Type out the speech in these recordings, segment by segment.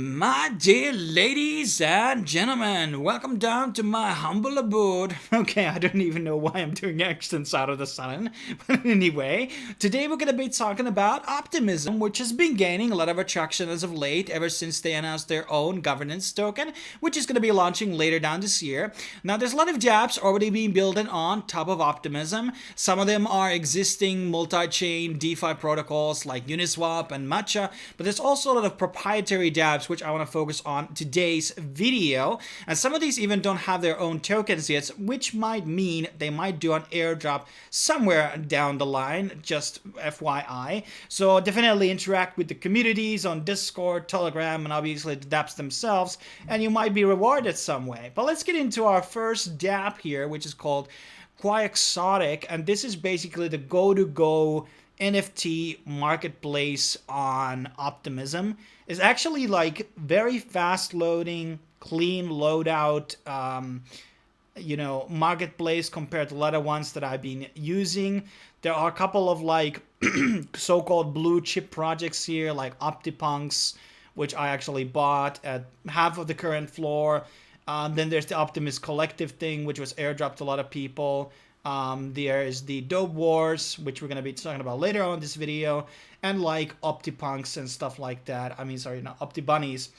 My dear ladies and gentlemen, welcome down to my humble abode. Okay, I don't even know why I'm doing accents out of the sun, but anyway, today we're going to be talking about Optimism, which has been gaining a lot of attraction as of late, ever since they announced their own governance token, which is going to be launching later down this year. Now, there's a lot of dApps already being built on top of Optimism. Some of them are existing multi-chain DeFi protocols like Uniswap and Matcha, but there's also a lot of proprietary dApps which I want to focus on today's video. And some of these even don't have their own tokens yet, which might mean they might do an airdrop somewhere down the line, just FYI. So definitely interact with the communities on Discord, Telegram, and obviously the dApps themselves, and you might be rewarded some way. But let's get into our first dApp here, which is called Qui Exotic, and this is basically the go-to-go NFT marketplace on Optimism. Is actually like very fast loading, clean loadout, marketplace compared to a lot of ones that I've been using. There are a couple of like so-called blue chip projects here, like OptiPunks, which I actually bought at half of the current floor. Then there's the Optimist Collective thing, which was airdropped to a lot of people. There is the Dope Wars, which we're going to be talking about later on in this video, and like OptiPunks and stuff like that. Not OptiBunnies.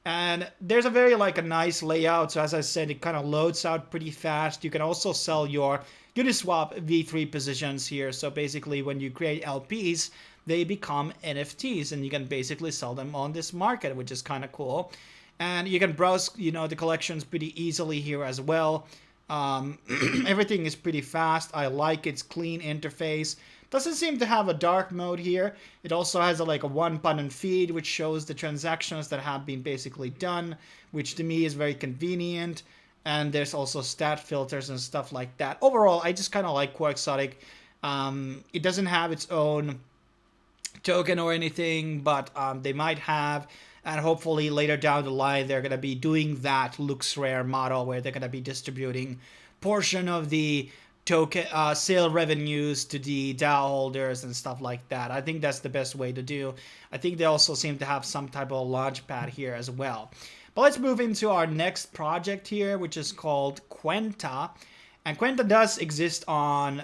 And there's a very like a nice layout. So as I said, it kind of loads out pretty fast. You can also sell your Uniswap V3 positions here. So basically when you create LPs, they become NFTs and you can basically sell them on this market, which is kind of cool. And you can browse, the collections pretty easily here as well. Everything is pretty fast. I like its clean interface. Doesn't seem to have a dark mode here. It also has a one-button feed which shows the transactions that have been basically done, which to me is very convenient. And there's also stat filters and stuff like that. Overall, I just kind of like Qui Exotic. It doesn't have its own token or anything, but they might have. And hopefully later down the line, they're going to be doing that looks rare model where they're going to be distributing portion of the token sale revenues to the DAO holders and stuff like that. I think that's the best way to do. I think they also seem to have some type of launch pad here as well. But let's move into our next project here, which is called Quenta. And Quenta does exist on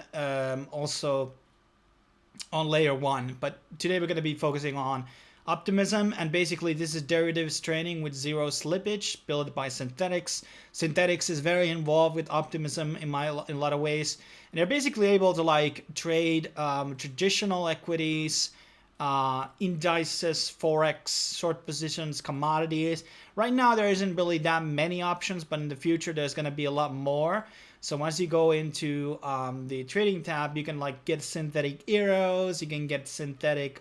also on layer 1. But today we're going to be focusing on Optimism, and basically this is derivatives trading with zero slippage, built by Synthetics. Synthetics is very involved with Optimism in a lot of ways, and they're basically able to trade traditional equities, indices, forex, short positions, commodities. Right now there isn't really that many options, but in the future there's going to be a lot more. So once you go into the trading tab, you can get synthetic euros, you can get synthetic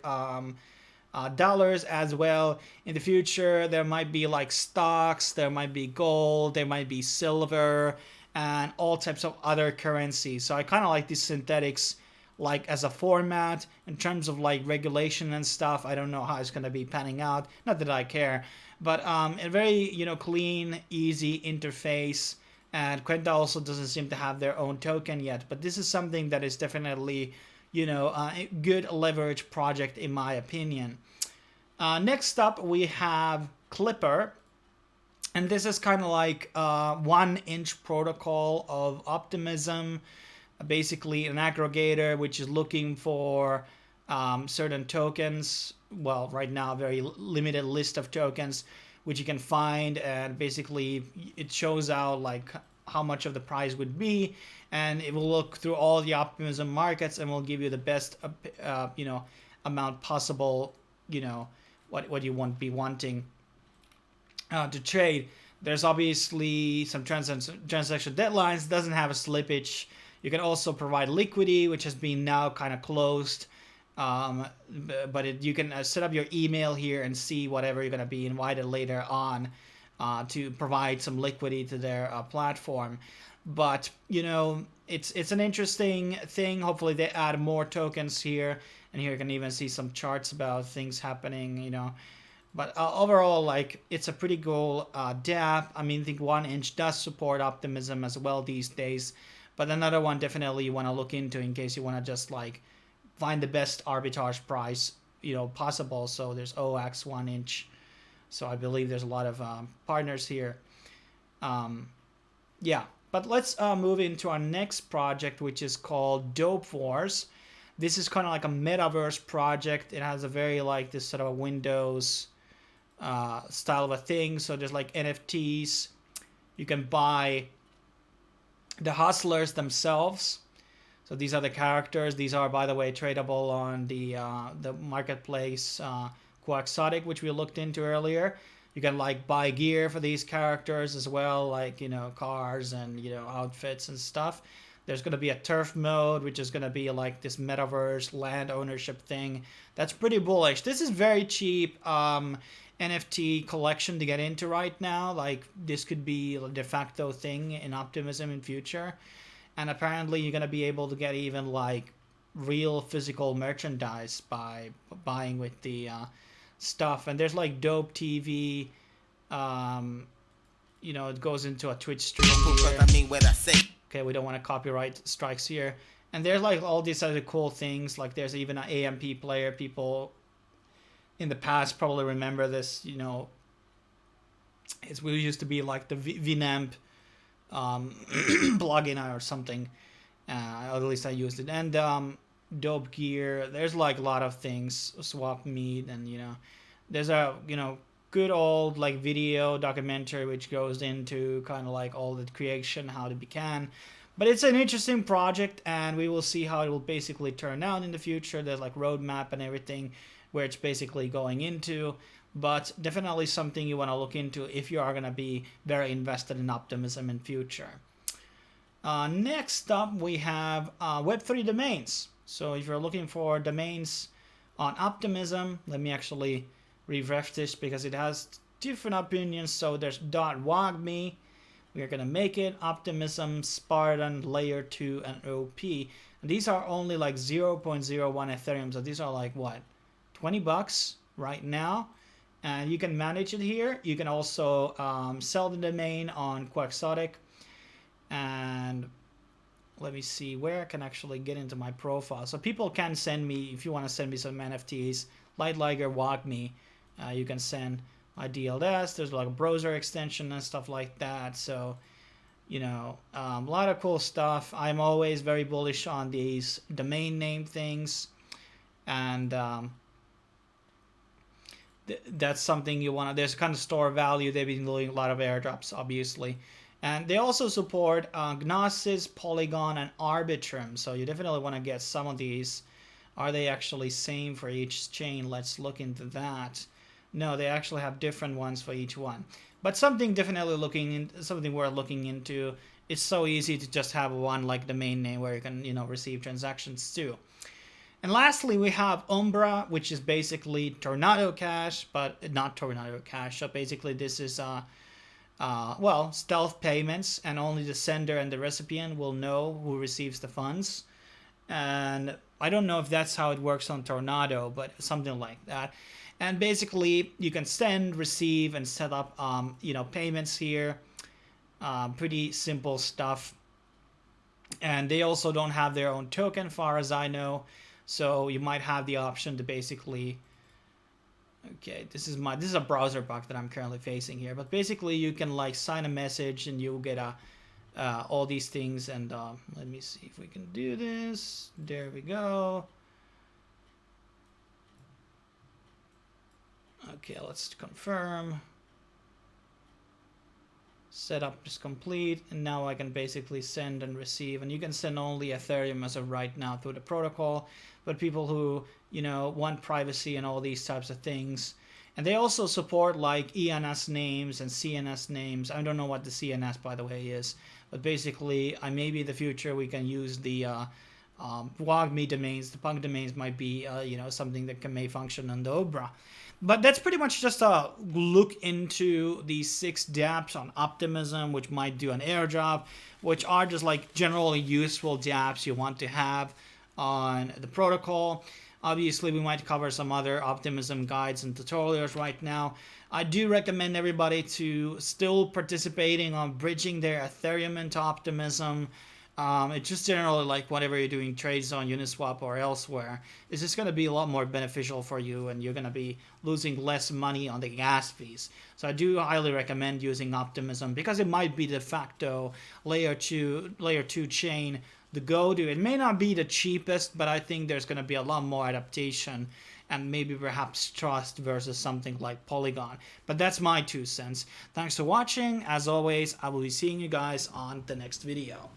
dollars as well. In the future there might be stocks, there might be gold, there might be silver, and all types of other currencies. So I kind of like these synthetics as a format. In terms of regulation and stuff, I don't know how it's going to be panning out, not that I care, but a very clean, easy interface. And Quenta also doesn't seem to have their own token yet, but this is something that is definitely a good leverage project in my opinion. Next up we have Clipper, and this is kind of like 1-inch protocol of Optimism, basically an aggregator which is looking for certain tokens. Well, right now a very limited list of tokens which you can find, and basically it shows out how much of the price would be, and it will look through all the Optimism markets and will give you the best amount possible, what you want be wanting to trade. There's obviously some transaction deadlines. Doesn't have a slippage. You can also provide liquidity, which has been now kind of closed, but you can set up your email here and see whatever you're going to be invited later on to provide some liquidity to their platform. But it's an interesting thing. Hopefully they add more tokens here, and here you can even see some charts about things happening, but overall, it's a pretty cool dApp. I think 1-inch does support Optimism as well these days, but another one definitely you want to look into in case you want to just find the best arbitrage price possible. So there's OX 1-inch. So I believe there's a lot of partners here. Yeah, but let's move into our next project, which is called Dope Wars. This is kind of like a metaverse project. It has a very like this sort of a Windows style of a thing. So there's like NFTs. You can buy the hustlers themselves. So these are the characters. These are, by the way, tradable on the marketplace Qui Exotic, which we looked into earlier. You can like buy gear for these characters as well, like, you know, cars and, you know, outfits and stuff. There's going to be a turf mode, which is going to be like this metaverse land ownership thing. That's pretty bullish. This is very cheap NFT collection to get into right now. Like, this could be a de facto thing in Optimism in future. And apparently you're going to be able to get even like real physical merchandise by buying with the stuff. And there's like Dope TV. You know, it goes into a Twitch stream here. I mean what I say. Okay, we don't want to copyright strikes here. And there's like all these other cool things. Like there's even an AMP player. People in the past probably remember this. You know, we used to be like the Vinamp plugin or something. At least I used it. And Dope Gear. There's like a lot of things. Swap Meet, and you know, there's a, you know, good old like video documentary which goes into kind of like all the creation, how it began. But it's an interesting project, and we will see how it will basically turn out in the future. There's like roadmap and everything where it's basically going into, but definitely something you want to look into if you are going to be very invested in Optimism in future. Next up we have Web3 Domains. So if you're looking for domains on Optimism, let me actually refresh this because it has different opinions. So there's .wagme. We are going to make it Optimism, Spartan, Layer 2, and OP. And these are only like 0.01 Ethereum. So these are like what? $20 right now. And you can manage it here. You can also sell the domain on Qui Exotic. And let me see where I can actually get into my profile. So people can send me, if you want to send me some NFTs, Light Liger, Wagme. You can send my DLS. There's like a browser extension and stuff like that. So, you know, a lot of cool stuff. I'm always very bullish on these domain name things. And that's something you want to, there's kind of store value. They've been doing a lot of airdrops, obviously. And they also support Gnosis, Polygon, and Arbitrum. So you definitely want to get some of these. Are they actually same for each chain? Let's look into that. No, they actually have different ones for each one. But something definitely something worth looking into. It's so easy to just have one like domain name where you can, you know, receive transactions too. And lastly, we have Umbra, which is basically Tornado Cash, but not Tornado Cash. So basically, this is well, stealth payments, and only the sender and the recipient will know who receives the funds. And I don't know if that's how it works on Tornado, but something like that. And basically, you can send, receive, and set up, you know, payments here. Pretty simple stuff. And they also don't have their own token, far as I know. So you might have the option to basically. Okay, this is a browser bug that I'm currently facing here. But basically, you can like sign a message, and you'll get all these things. And let me see if we can do this. There we go. Okay, let's confirm. Setup is complete, and now I can basically send and receive. And you can send only Ethereum as of right now through the protocol. But people who, you know, want privacy and all these types of things. And they also support like ENS names and CNS names. I don't know what the CNS, by the way, is. But basically, maybe in the future we can use the Wagme domains. The Punk domains might be, you know, something that may function on the Umbra. But that's pretty much just a look into these 6 dApps on Optimism, which might do an airdrop, which are just like generally useful dApps you want to have on the protocol. Obviously, we might cover some other Optimism guides and tutorials right now. I do recommend everybody to still participating on bridging their Ethereum into Optimism. It's just generally like whenever you're doing trades on Uniswap or elsewhere, it's just going to be a lot more beneficial for you, and you're going to be losing less money on the gas fees. So I do highly recommend using Optimism because it might be de facto layer 2 chain, the go-to. It may not be the cheapest, but I think there's going to be a lot more adaptation and maybe perhaps trust versus something like Polygon. But that's my 2 cents. Thanks for watching. As always, I will be seeing you guys on the next video.